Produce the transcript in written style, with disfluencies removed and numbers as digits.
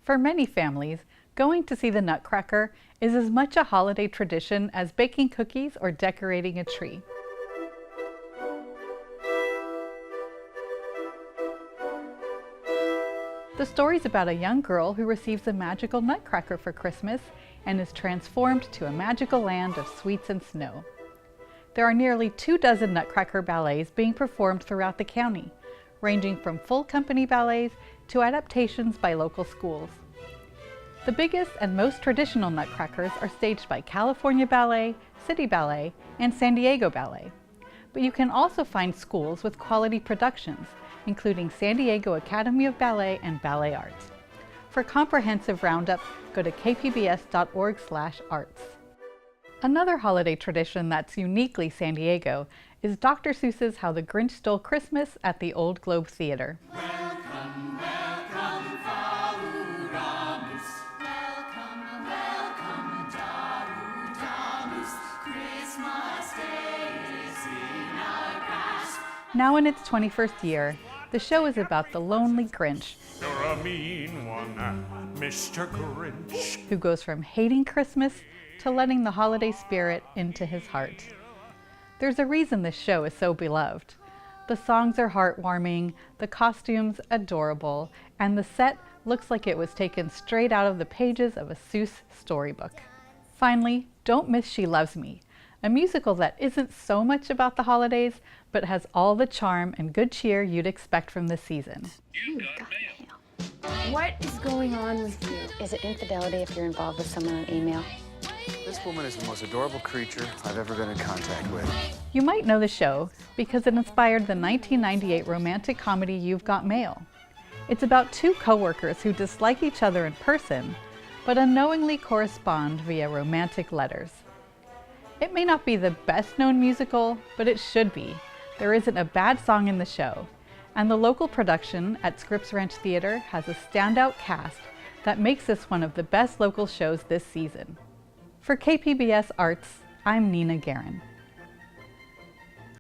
For many families, going to see the Nutcracker is as much a holiday tradition as baking cookies or decorating a tree. The story's about a young girl who receives a magical nutcracker for Christmas and is transformed to a magical land of sweets and snow. There are nearly 24 Nutcracker ballets being performed throughout the county, ranging from full company ballets to adaptations by local schools. The biggest and most traditional Nutcrackers are staged by California Ballet, City Ballet, and San Diego Ballet. But you can also find schools with quality productions, including San Diego Academy of Ballet and Ballet Arts. For comprehensive roundup, go to kpbs.org/arts. Another holiday tradition that's uniquely San Diego is Dr. Seuss's How the Grinch Stole Christmas at the Old Globe Theater. Welcome, welcome, Fauramus. Welcome, welcome, Darudamus. Christmas Day is in our grasp. Now in its 21st year, the show is about the lonely Grinch, You're a mean one, Mr. Grinch. who goes from hating Christmas to letting the holiday spirit into his heart. There's a reason this show is so beloved. The songs are heartwarming, the costumes adorable, and the set looks like it was taken straight out of the pages of a Seuss storybook. Finally, don't miss She Loves Me, a musical that isn't so much about the holidays, but has all the charm and good cheer you'd expect from this season. You got mail. What is going on with you? Is it infidelity if you're involved with someone on email? This woman is the most adorable creature I've ever been in contact with. You might know the show because it inspired the 1998 romantic comedy You've Got Mail. It's about two co-workers who dislike each other in person, but unknowingly correspond via romantic letters. It may not be the best-known musical, but it should be. There isn't a bad song in the show, and the local production at Scripps Ranch Theater has a standout cast that makes this one of the best local shows this season. For KPBS Arts, I'm Nina Garin.